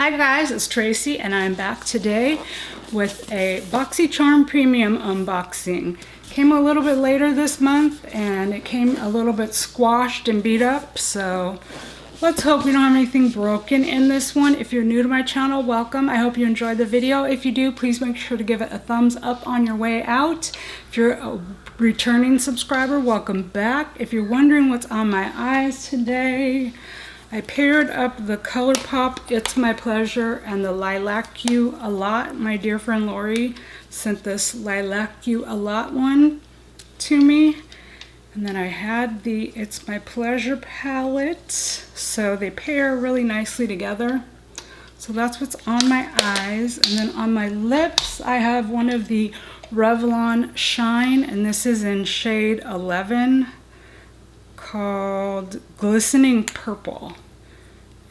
Hi guys, it's Tracy and I'm back today with a Boxycharm Premium unboxing. Came a little bit later this month and it came a little bit squashed and beat up, so let's hope we don't have anything broken in this one. If you're new to my channel, welcome. I hope you enjoyed the video. If you do, please make sure to give it a thumbs up on your way out. If you're a returning subscriber, welcome back. If you're wondering what's on my eyes today, I paired up the Colourpop It's My Pleasure and the Lilac You A Lot. My dear friend Lori sent this Lilac You A Lot one to me. And then I had the It's My Pleasure palette. So they pair really nicely together. So that's what's on my eyes. And then on my lips, I have one of the Revlon Shine, and this is in shade 11, called Glistening Purple.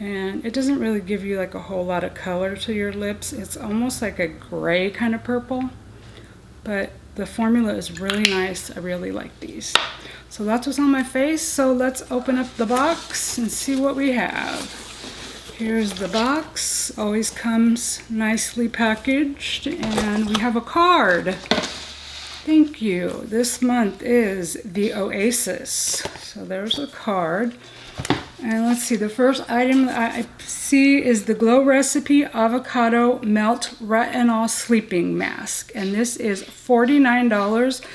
And it doesn't really give you like a whole lot of color to your lips. It's almost like a gray kind of purple, but the formula is really nice. I really like these. So that's what's on my face. So let's open up the box and see what we have. Here's the box. Always comes nicely packaged, and we have a card. Thank you. This month is the Oasis. So there's a card. And let's see, the first item that I see is the Glow Recipe Avocado Melt Retinol Sleeping Mask. And this is $49.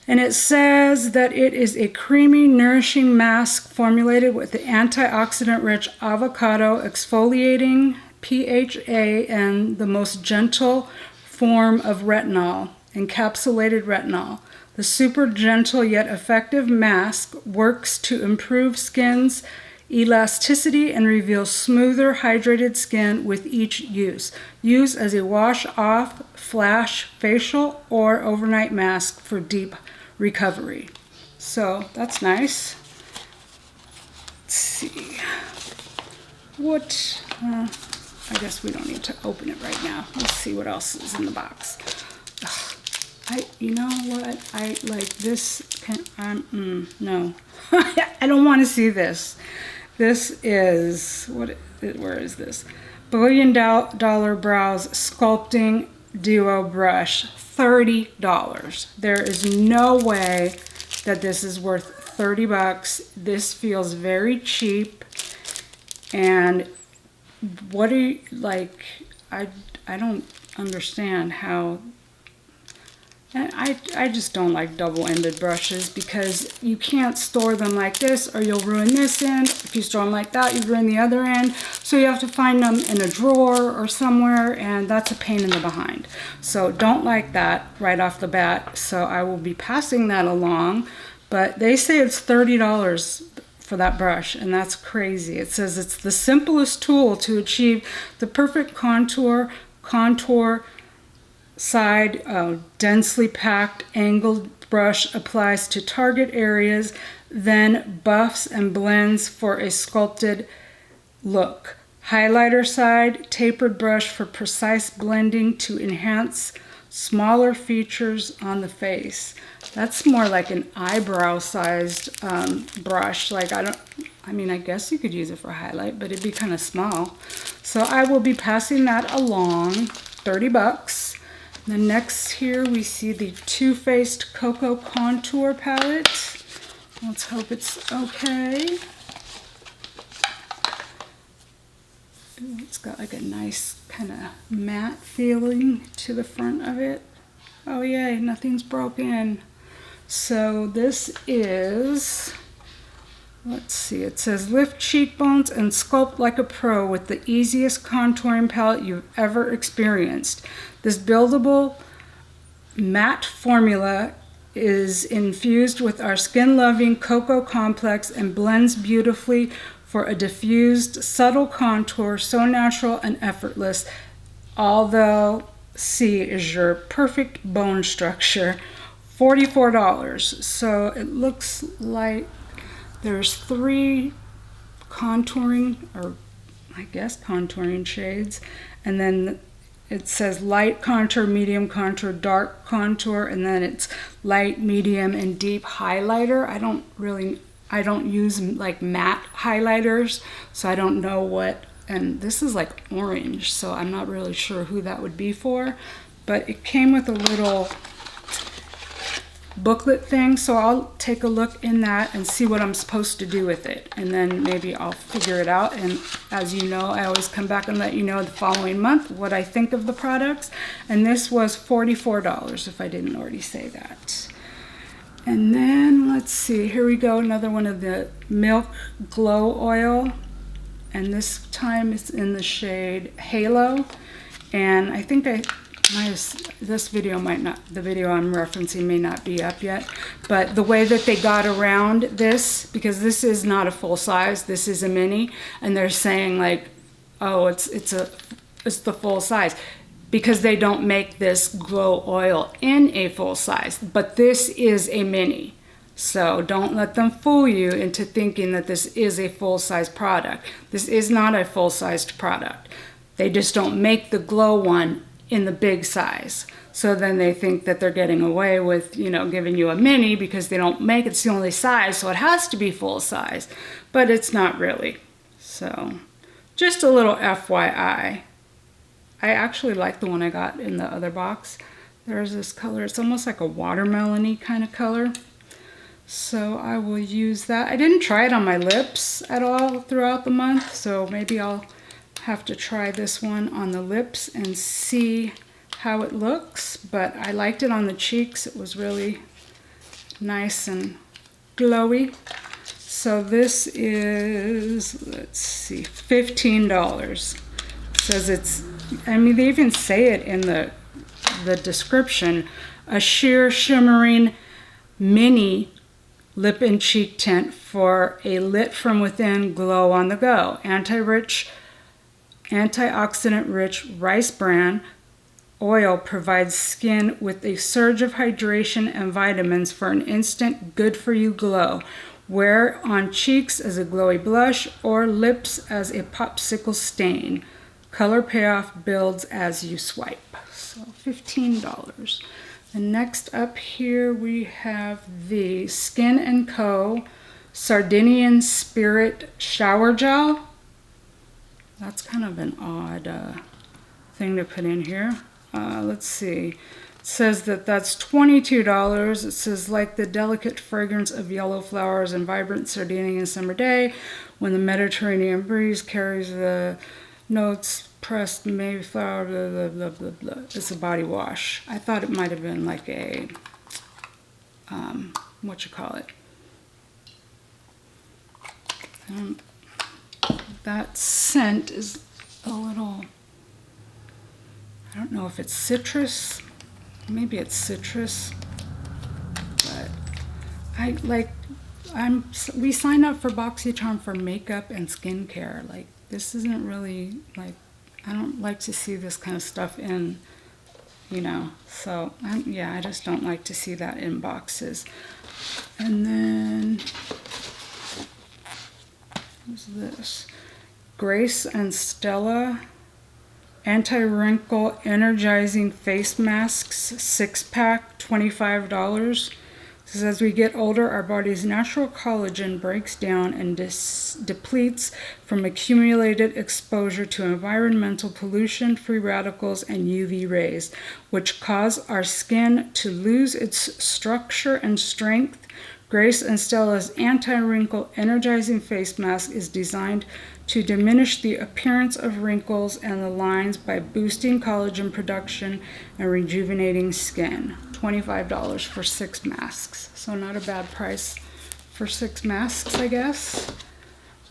And it says that it is a creamy, nourishing mask formulated with the antioxidant-rich avocado exfoliating PHA and the most gentle form of retinol, encapsulated retinol. The super gentle yet effective mask works to improve skin's elasticity and reveal smoother, hydrated skin with each use. Use as a wash-off, flash, facial, or overnight mask for deep recovery. So that's nice. Let's see. What? I guess we don't need to open it right now. Let's see what else is in the box. You know what? I like this. No. I don't want to see this. This is, where is this? $1 Billion Brows Sculpting Duo Brush, $30. There is no way that this is worth 30 bucks. This feels very cheap. And what are you, like, I don't understand how. And I just don't like double-ended brushes because you can't store them like this or you'll ruin this end. If you store them like that, you ruin the other end. So you have to find them in a drawer or somewhere, and that's a pain in the behind. So don't like that right off the bat. So I will be passing that along. But they say it's $30 for that brush, and that's crazy. It says it's the simplest tool to achieve the perfect contour side, densely packed angled brush applies to target areas, then buffs and blends for a sculpted look. Highlighter side, tapered brush for precise blending to enhance smaller features on the face. That's more like an eyebrow sized brush. Like I mean, I guess you could use it for highlight, but it'd be kind of small. So I will be passing that along, 30 bucks. Then next here we see the Too Faced Cocoa Contour Palette. Let's hope it's okay. Ooh, it's got like a nice kind of matte feeling to the front of it. Oh yay, nothing's broken. So this is, let's see, it says lift cheekbones and sculpt like a pro with the easiest contouring palette you've ever experienced. This buildable matte formula is infused with our skin-loving cocoa complex and blends beautifully for a diffused, subtle contour, so natural and effortless. Although C is your perfect bone structure, $44. So it looks like there's 3 contouring, or I guess contouring shades, and then it says light contour, medium contour, dark contour, and then it's light, medium, and deep highlighter. I don't use like matte highlighters, so I don't know what and this is like orange, so I'm not really sure who that would be for, but it came with a little booklet thing, so I'll take a look in that and see what I'm supposed to do with it, and then maybe I'll figure it out. And as you know, I always come back and let you know the following month what I think of the products, and this was $44 if I didn't already say that. And then let's see, here we go, another one of the Milk Glow Oil, and this time it's in the shade Halo, and I think this video might not, the video I'm referencing may not be up yet, but the way that they got around this, because this is not a full size, this is a mini, and they're saying like, oh, it's the full size, because they don't make this glow oil in a full size, but this is a mini. So don't let them fool you into thinking that this is a full-size product. This is not a full-sized product. They just don't make the glow one in the big size. So then they think that they're getting away with, you know, giving you a mini because they don't make it. It's the only size, so it has to be full size. But it's not really. So just a little FYI. I actually like the one I got in the other box. There's this color. It's almost like a watermelon-y kind of color. So I will use that. I didn't try it on my lips at all throughout the month, so maybe I'll have to try this one on the lips and see how it looks. But I liked it on the cheeks. It was really nice and glowy. So this is, let's see, $15. It says it's, I mean, they even say it in the description, a sheer shimmering mini lip and cheek tint for a lit from within glow on the go. Antioxidant-rich rice bran oil provides skin with a surge of hydration and vitamins for an instant good-for-you glow. Wear on cheeks as a glowy blush or lips as a popsicle stain. Color payoff builds as you swipe. So $15. And next up here we have the Skin & Co. Sardinian Spirit Shower Gel. That's kind of an odd thing to put in here. Let's see. It says that that's $22. It says, like the delicate fragrance of yellow flowers and vibrant Sardinian summer day, when the Mediterranean breeze carries the notes, pressed mayflower, blah, blah, blah, blah, blah. It's a body wash. I thought it might have been like a, that scent is a little, I don't know if it's citrus, maybe it's citrus, but we signed up for Boxycharm for makeup and skincare. Like, this isn't really, like, I don't like to see this kind of stuff in, you know, so yeah, I just don't like to see that in boxes. And then, what's this? Grace and Stella Anti-Wrinkle Energizing Face Masks 6-pack, $25. It says, as we get older, our body's natural collagen breaks down and depletes from accumulated exposure to environmental pollution, free radicals, and UV rays, which cause our skin to lose its structure and strength. Grace and Stella's Anti-Wrinkle Energizing Face Mask is designed to diminish the appearance of wrinkles and the lines by boosting collagen production and rejuvenating skin. $25 for 6 masks. So not a bad price for 6 masks, I guess.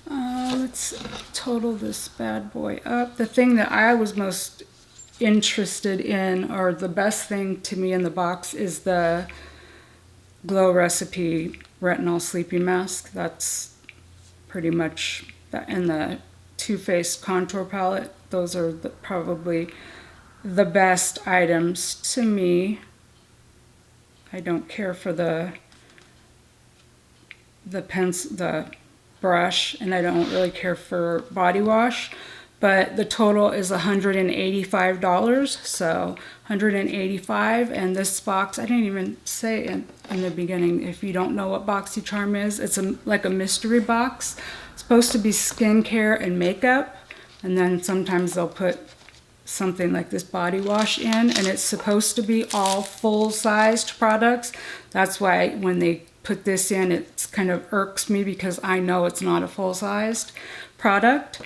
Let's total this bad boy up. The thing that I was most interested in, or the best thing to me in the box, is the Glow Recipe Retinol Sleeping Mask. That's pretty much that, and the Too Faced Contour Palette. Those are probably the best items to me. I don't care for the brush, and I don't really care for body wash, but the total is $185. So $185, and this box, I didn't even say in the beginning, if you don't know what Boxycharm is, it's like a mystery box. It's supposed to be skincare and makeup, And then sometimes they'll put something like this body wash in, and it's supposed to be all full-sized products. That's why when they put this in, it kind of irks me because I know it's not a full-sized product.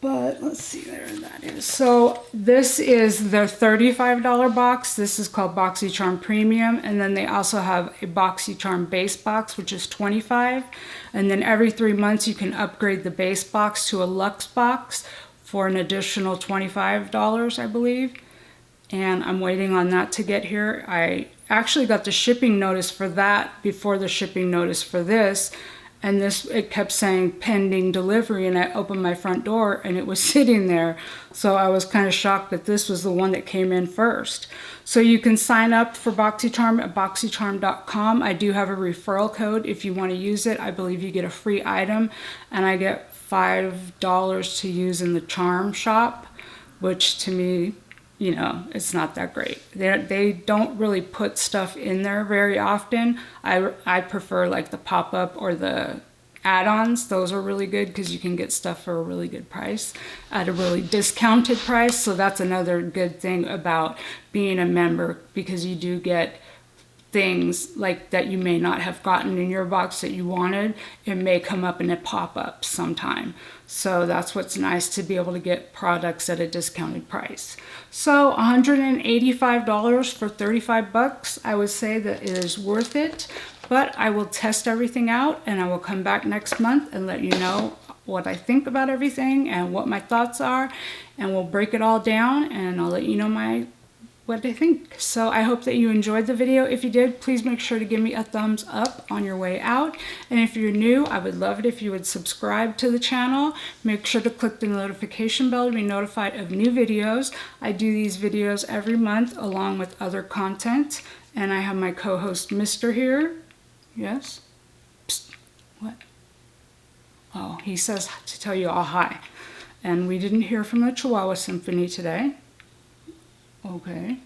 But let's see, there that is. So this is the $35 box. This is called Boxycharm Premium. And then they also have a Boxycharm base box, which is $25. And then every 3 months you can upgrade the base box to a Luxe box for an additional $25, I believe. And I'm waiting on that to get here. I actually got the shipping notice for that before the shipping notice for this. And this, it kept saying pending delivery, and I opened my front door and it was sitting there. So I was kind of shocked that this was the one that came in first. So you can sign up for Boxycharm at boxycharm.com. I do have a referral code if you want to use it. I believe you get a free item, and I get $5 to use in the charm shop, which to me, you know, it's not that great. They don't really put stuff in there very often. I prefer like the pop-up or the add-ons. Those are really good because you can get stuff for a really good price at a really discounted price. So that's another good thing about being a member, because you do get things like that you may not have gotten in your box that you wanted. It may come up in a pop-up sometime. So that's what's nice, to be able to get products at a discounted price. So $185 for 35 bucks. I would say that it is worth it, but I will test everything out and I will come back next month and let you know what I think about everything and what my thoughts are, and we'll break it all down and I'll let you know what I think. So I hope that you enjoyed the video. If you did, please make sure to give me a thumbs up on your way out. And if you're new, I would love it if you would subscribe to the channel. Make sure to click the notification bell to be notified of new videos. I do these videos every month along with other content. And I have my co-host, Mr. here. Yes? Psst. What? Oh, he says to tell you all hi. And we didn't hear from the Chihuahua Symphony today. Okay,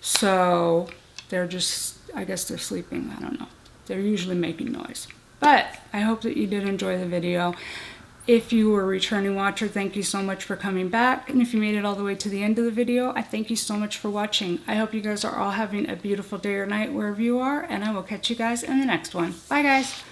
so they're just, I guess they're sleeping, I don't know. They're usually making noise. But I hope that you did enjoy the video. If you were a returning watcher, thank you so much for coming back. And if you made it all the way to the end of the video, I thank you so much for watching. I hope you guys are all having a beautiful day or night wherever you are, and I will catch you guys in the next one. Bye guys.